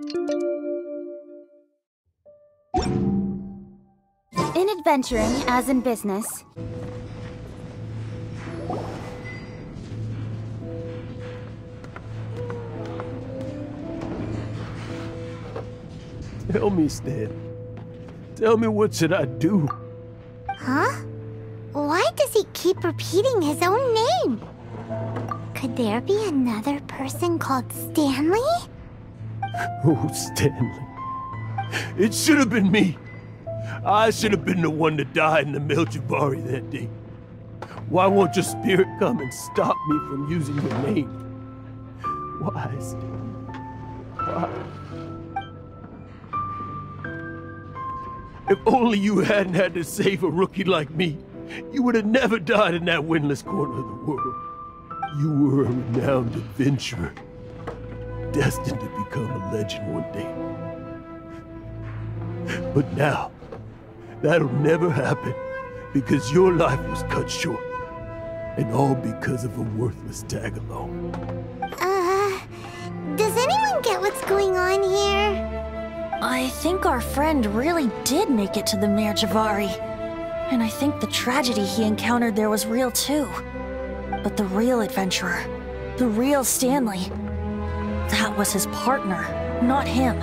In adventuring, as in business, Tell me, Stan. Tell me, what should I do? Huh? Why does he keep repeating his own name? Could there be another person called Stanley? Oh, Stanley. It should have been me. I should have been the one that died in the Melchivari that day. Why won't your spirit come and stop me from using your name? Why, Stanley? Why? If only you hadn't had to save a rookie like me, you would have never died in that windless corner of the world. You were a renowned adventurer, destined to become a legend one day. But now, that'll never happen, because your life was cut short, and all because of a worthless tag-along. Does anyone get what's going on here? I think our friend really did make it to the Melchivari. And I think the tragedy he encountered there was real too. But the real adventurer, the real Stanley, that was his partner, not him.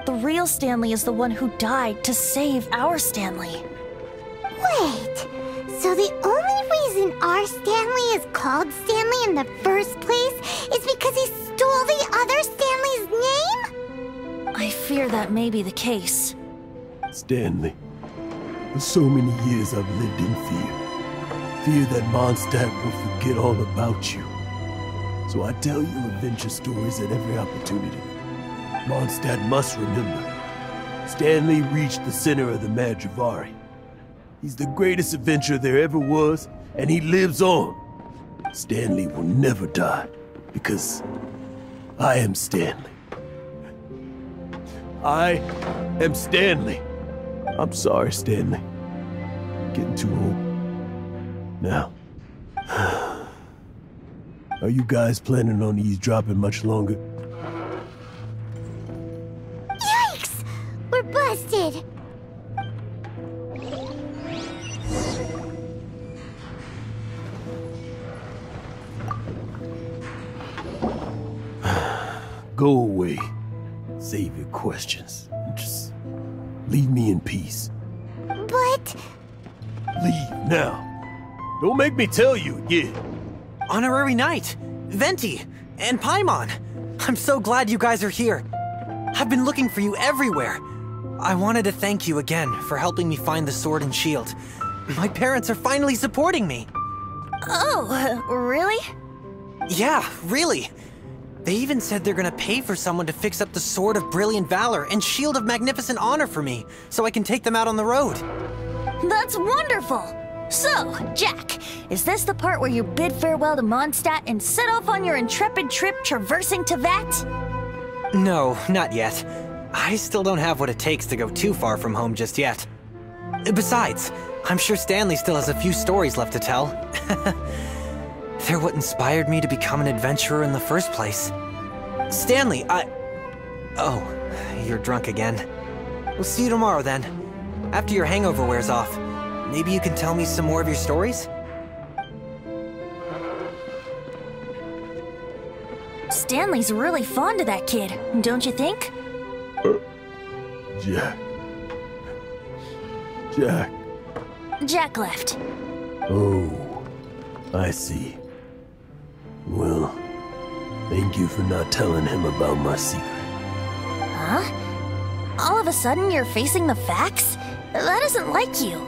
The real Stanley is the one who died to save our Stanley. Wait, so the only reason our Stanley is called Stanley in the first place is because he stole the other Stanley's name? I fear that may be the case. Stanley, for so many years I've lived in fear. Fear that Mondstadt will forget all about you. So I tell you adventure stories at every opportunity. Mondstadt must remember. Stanley reached the center of the Melchivari. He's the greatest adventurer there ever was, and he lives on. Stanley will never die, because I am Stanley. I am Stanley. I'm sorry, Stanley. Getting too old. Now, are you guys planning on eavesdropping much longer? Yikes! We're busted! Go away. Save your questions. Just leave me in peace. But... Leave now. Don't make me tell you again. Honorary Knight, Venti, and Paimon. I'm so glad you guys are here. I've been looking for you everywhere. I wanted to thank you again for helping me find the sword and shield. My parents are finally supporting me. Oh, really? Yeah, really. They even said they're gonna pay for someone to fix up the Sword of Brilliant Valor and Shield of Magnificent Honor for me, so I can take them out on the road. That's wonderful! So, Jack, is this the part where you bid farewell to Mondstadt and set off on your intrepid trip traversing Tevat? No, not yet. I still don't have what it takes to go too far from home just yet. Besides, I'm sure Stanley still has a few stories left to tell. They're what inspired me to become an adventurer in the first place. Stanley, Oh, you're drunk again. We'll see you tomorrow then. After your hangover wears off. Maybe you can tell me some more of your stories? Stanley's really fond of that kid, don't you think? Jack. Jack. Jack left. Oh, I see. Well, thank you for not telling him about my secret. Huh? All of a sudden you're facing the facts? That isn't like you.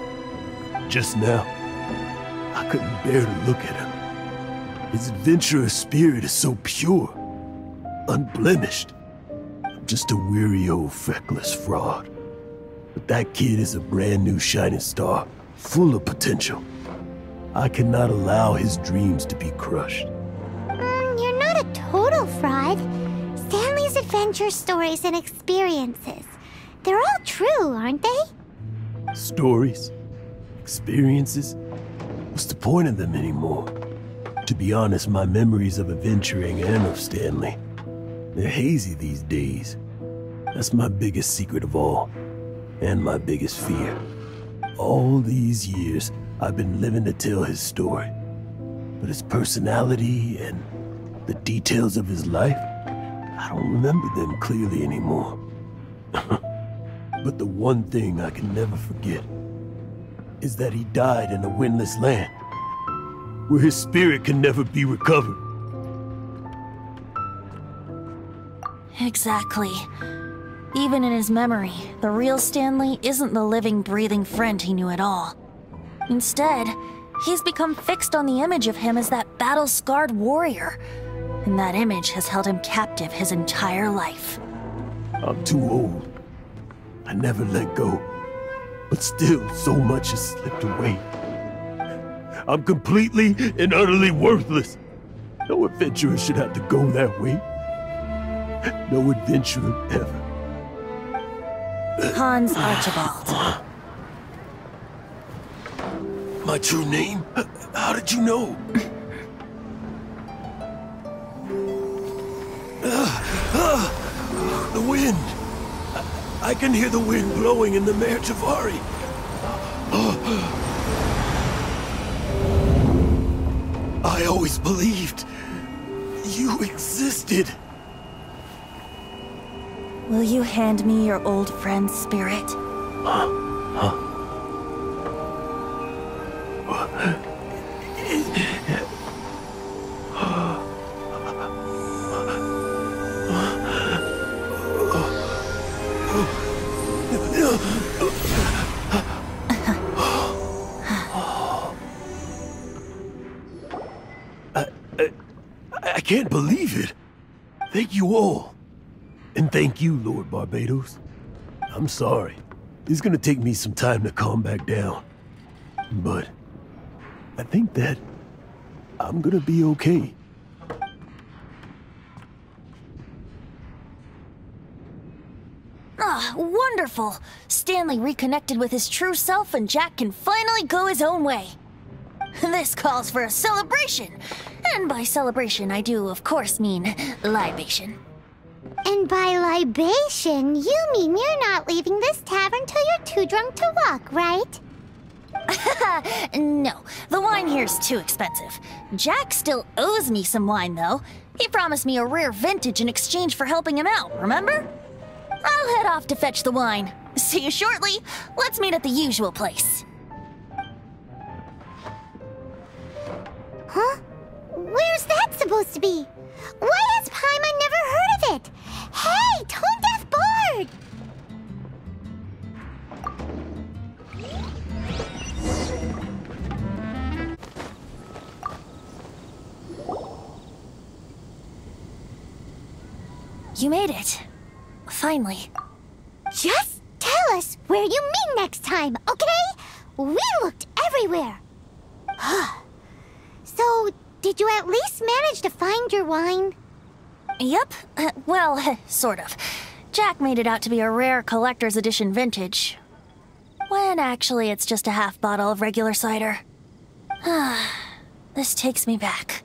Just now, I couldn't bear to look at him. His adventurous spirit is so pure, unblemished. I'm just a weary old feckless fraud. But that kid is a brand new shining star, full of potential. I cannot allow his dreams to be crushed. You're not a total fraud. Stanley's adventure stories and experiences. They're all true, aren't they? Stories? Experiences? What's the point of them anymore? To be honest, my memories of adventuring and of Stanley, they're hazy these days. That's my biggest secret of all, and my biggest fear. All these years, I've been living to tell his story. But his personality and the details of his life, I don't remember them clearly anymore. But the one thing I can never forget is that he died in a windless land, where his spirit can never be recovered. Exactly. Even in his memory, the real Stanley isn't the living, breathing friend he knew at all. Instead, he's become fixed on the image of him as that battle-scarred warrior, and that image has held him captive his entire life. I'm too old. I never let go. But still, so much has slipped away. I'm completely and utterly worthless. No adventurer should have to go that way. No adventurer ever. Hans Archibald. My true name? How did you know? The wind! I can hear the wind blowing in the Mare Javari. I always believed you existed. Will you hand me your old friend's spirit? I can't believe it. Thank you all. And thank you, Lord Barbados. I'm sorry. It's gonna take me some time to calm back down. But I think that I'm gonna be okay. Ah, wonderful! Stanley reconnected with his true self and Jack can finally go his own way. This calls for a celebration. And by celebration, I do, of course, mean libation. And by libation, you mean you're not leaving this tavern till you're too drunk to walk, right? No, the wine here's too expensive. Jack still owes me some wine, though. He promised me a rare vintage in exchange for helping him out, remember? I'll head off to fetch the wine. See you shortly. Let's meet at the usual place. Huh? Where's that supposed to be? Why has Paimon never heard of it? Hey, Tone Deaf Bard! You made it. Finally. Just tell us where you meet next time, okay? We looked everywhere. So, did you at least manage to find your wine? Yep. Well, sort of. Jack made it out to be a rare collector's edition vintage. When actually it's just a half bottle of regular cider. This takes me back.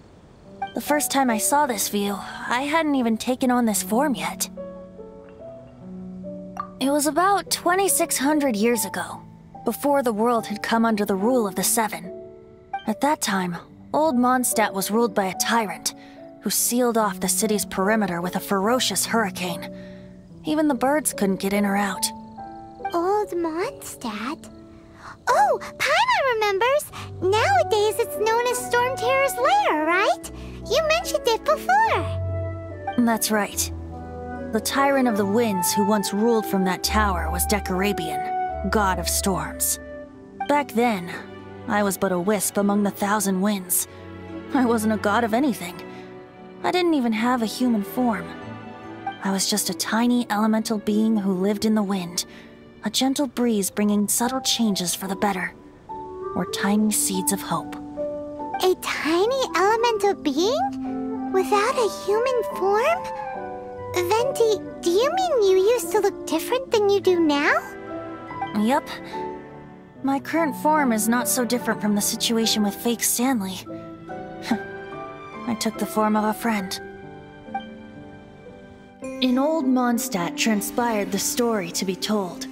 The first time I saw this view, I hadn't even taken on this form yet. It was about 2,600 years ago, before the world had come under the rule of the Seven. At that time, Old Mondstadt was ruled by a tyrant, who sealed off the city's perimeter with a ferocious hurricane. Even the birds couldn't get in or out. Old Mondstadt? Oh, Paimon remembers! Nowadays it's known as Storm Terror's lair, right? You mentioned it before. That's right. The Tyrant of the Winds who once ruled from that tower was Decarabian, god of storms. Back then, I was but a wisp among the 1,000 winds. I wasn't a god of anything. I didn't even have a human form. I was just a tiny elemental being who lived in the wind, a gentle breeze bringing subtle changes for the better, or tiny seeds of hope. A tiny elemental being? Without a human form? Venti, do you mean you used to look different than you do now? Yep. My current form is not so different from the situation with fake Stanley. I took the form of a friend. In old Mondstadt transpired the story to be told,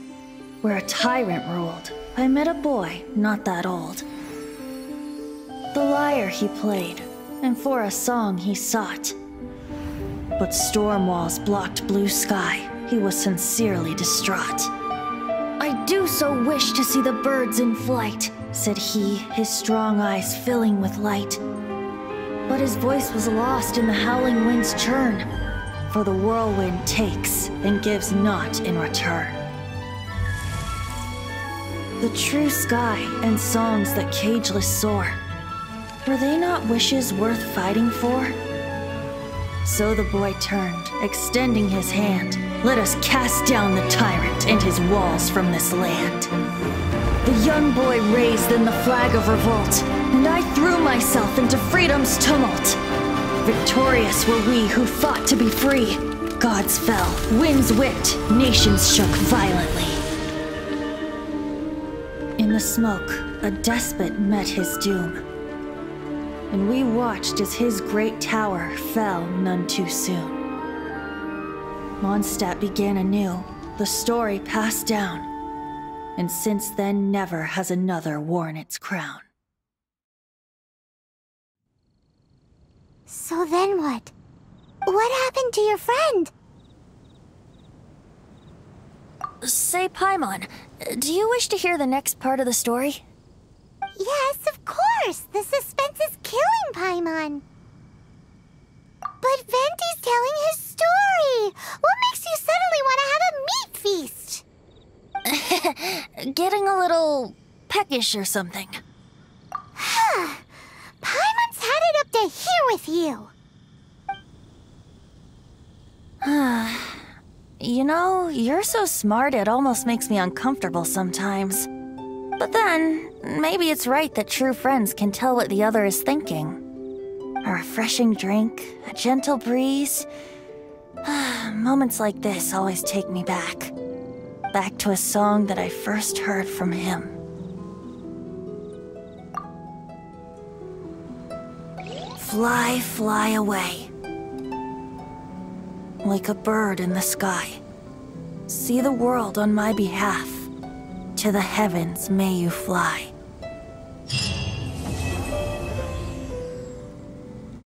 where a tyrant ruled. I met a boy not that old. The lyre he played, and for a song he sought. But storm walls blocked blue sky, he was sincerely distraught. "I do so wish to see the birds in flight," said he, his strong eyes filling with light. But his voice was lost in the howling wind's churn, for the whirlwind takes and gives not in return. The true sky and songs that cageless soar, were they not wishes worth fighting for? So the boy turned, extending his hand. "Let us cast down the tyrant and his walls from this land." The young boy raised then the flag of revolt, and I threw myself into freedom's tumult. Victorious were we who fought to be free. Gods fell, winds whipped, nations shook violently. In the smoke, a despot met his doom, and we watched as his great tower fell none too soon. Mondstadt began anew, the story passed down, and since then never has another worn its crown. So then what? What happened to your friend? Say, Paimon, do you wish to hear the next part of the story? Yes, of course! The suspense is killing Paimon! But Venti's telling his story! What makes you suddenly want to have a meat feast? Getting a little peckish or something. Paimon's had it up to here with you! You know, you're so smart it almost makes me uncomfortable sometimes. But then, maybe it's right that true friends can tell what the other is thinking. A refreshing drink, a gentle breeze. Moments like this always take me back. Back to a song that I first heard from him. Fly, fly away. Like a bird in the sky. See the world on my behalf. To the heavens may you fly.